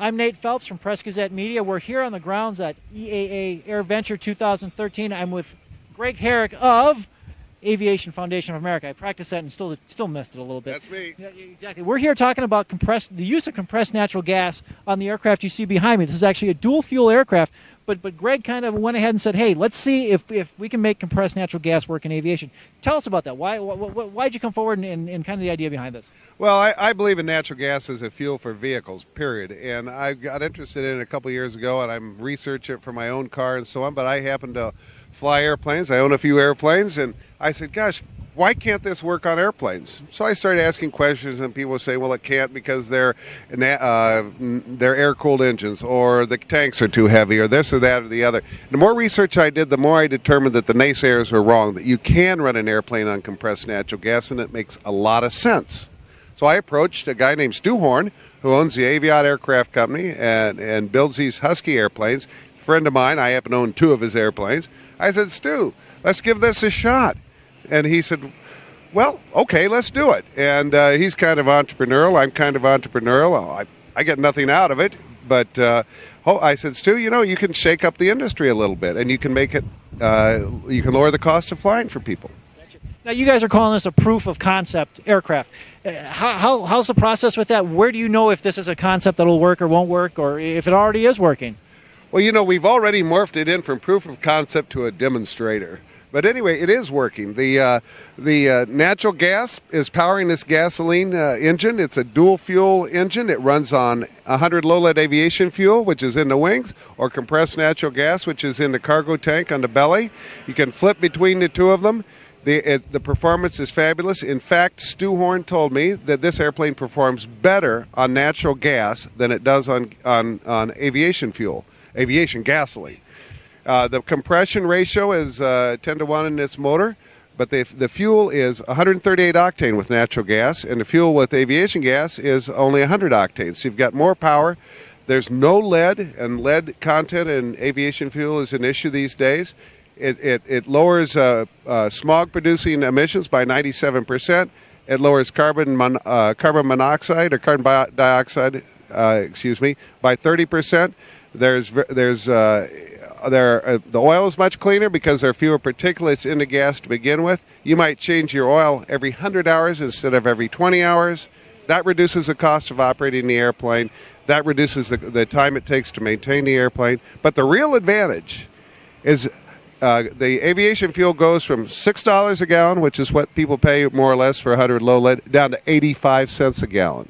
I'm Nate Phelps from Press-Gazette Media. We're here on the grounds at EAA AirVenture 2013. I'm with Greg Herrick of Aviation Foundation of America. I practiced that and still missed it a little bit. That's me. Yeah, exactly. We're here talking about the use of compressed natural gas on the aircraft you see behind me. This is actually a dual-fuel aircraft, but Greg kind of went ahead and said, hey, let's see if we can make compressed natural gas work in aviation. Tell us about that. Why'd you come forward and kind of the idea behind this? Well, I believe in natural gas as a fuel for vehicles, period. And I got interested in it a couple years ago, and I'm researching it for my own car and so on. But I happen to fly airplanes. I own a few airplanes, and I said, gosh, why can't this work on airplanes? So I started asking questions, and people say, well, it can't because they're air-cooled engines, or the tanks are too heavy, or this or that or the other. The more research I did, the more I determined that the naysayers were wrong, that you can run an airplane on compressed natural gas, and it makes a lot of sense. So I approached a guy named Stu Horn, who owns the Aviat Aircraft Company and builds these Husky airplanes. A friend of mine, I happen to own 2 of his airplanes. I said, Stu, let's give this a shot. And he said, well, okay, let's do it. And he's kind of entrepreneurial. I'm kind of entrepreneurial. I get nothing out of it. But I said, Stu, you can shake up the industry a little bit, and you can make it, you can lower the cost of flying for people. Now, you guys are calling this a proof of concept aircraft. How's the process with that? Where do you know if this is a concept that will work or won't work, or if it already is working? Well, we've already morphed it in from proof of concept to a demonstrator. But anyway, it is working. The natural gas is powering this gasoline engine. It's a dual fuel engine. It runs on 100 low-lead aviation fuel, which is in the wings, or compressed natural gas, which is in the cargo tank on the belly. You can flip between the two of them. The performance is fabulous. In fact, Stu Horn told me that this airplane performs better on natural gas than it does on aviation fuel, aviation gasoline. The compression ratio is 10 to 1 in this motor, but the fuel is 138 octane with natural gas, and the fuel with aviation gas is only 100 octane. So you've got more power. There's no lead, and lead content in aviation fuel is an issue these days. It lowers smog-producing emissions by 97%. It lowers carbon monoxide or carbon dioxide, by 30%. The oil is much cleaner because there are fewer particulates in the gas to begin with. You might change your oil every 100 hours instead of every 20 hours. That reduces the cost of operating the airplane. That reduces the time it takes to maintain the airplane. But the real advantage is the aviation fuel goes from $6 a gallon, which is what people pay more or less for 100 low lead, down to 85 cents a gallon.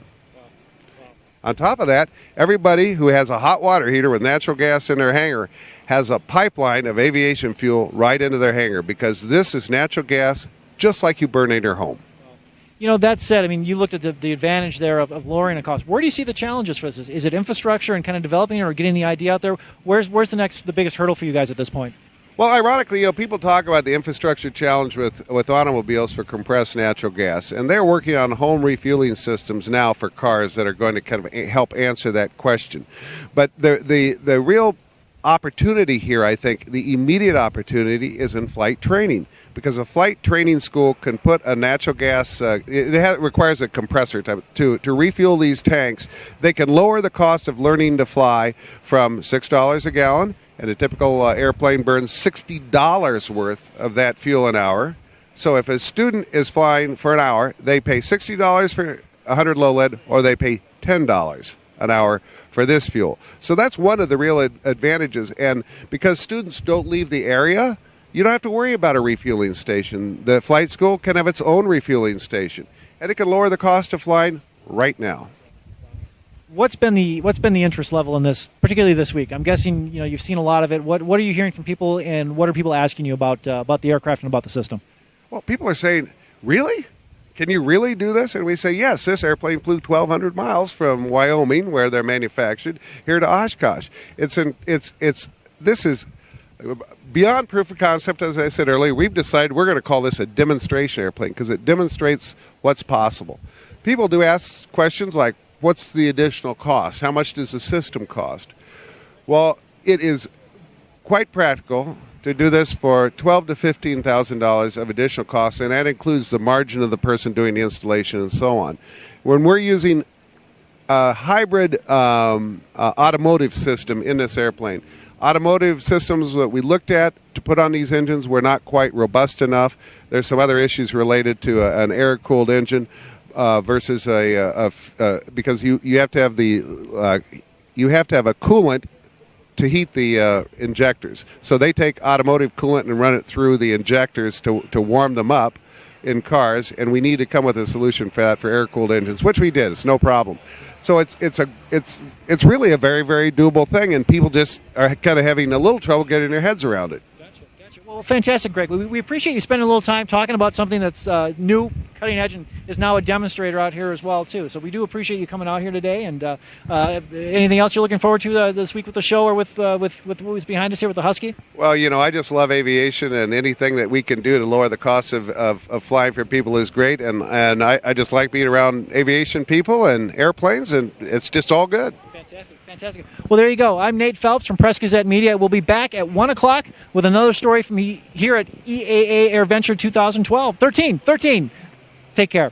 On top of that, everybody who has a hot water heater with natural gas in their hangar has a pipeline of aviation fuel right into their hangar, because this is natural gas just like you burn in your home. That said, you looked at the advantage there of lowering the cost. Where do you see the challenges for this? Is it infrastructure and kind of developing it, or getting the idea out there? Where's the biggest hurdle for you guys at this point? Well, ironically, people talk about the infrastructure challenge with automobiles for compressed natural gas, and they're working on home refueling systems now for cars that are going to kind of help answer that question. But the real opportunity here, I think, the immediate opportunity is in flight training, because a flight training school can put a natural gas, it requires a compressor to refuel these tanks. They can lower the cost of learning to fly from $6 a gallon, and a typical airplane burns $60 worth of that fuel an hour. So if a student is flying for an hour, they pay $60 for 100 low lead, or they pay $10 an hour for this fuel. So that's one of the real advantages. And because students don't leave the area, you don't have to worry about a refueling station. The flight school can have its own refueling station, and it can lower the cost of flying right now. What's been the interest level in this, particularly this week? I'm guessing you've seen a lot of it. What are you hearing from people, and what are people asking you about the aircraft and about the system? Well, people are saying, really? Can you really do this? And we say, yes, this airplane flew 1,200 miles from Wyoming, where they're manufactured, here to Oshkosh. This is beyond proof of concept. As I said earlier, we've decided we're going to call this a demonstration airplane, because it demonstrates what's possible. People do ask questions like, what's the additional cost? How much does the system cost? Well, it is quite practical to do this for $12,000 to $15,000 of additional costs, and that includes the margin of the person doing the installation and so on. When we're using a hybrid automotive system in this airplane. Automotive systems that we looked at to put on these engines were not quite robust enough. There's some other issues related to an air-cooled engine versus because you have to have a coolant to heat the injectors. So they take automotive coolant and run it through the injectors to warm them up in cars, and we need to come with a solution for that for air-cooled engines, which we did. It's no problem. So it's really a very, very doable thing, and people just are kind of having a little trouble getting their heads around it. Gotcha. Well, fantastic, Greg. We appreciate you spending a little time talking about something that's new, cutting edge, and is now a demonstrator out here as well, too. So we do appreciate you coming out here today. And anything else you're looking forward to this week with the show or with who's behind us here with the Husky? Well, I just love aviation, and anything that we can do to lower the cost of flying for people is great. And I just like being around aviation people and airplanes, and it's just all good. Fantastic. Well, there you go. I'm Nate Phelps from Press-Gazette Media. We'll be back at 1 o'clock with another story from here at EAA AirVenture 2012. 13. Take care.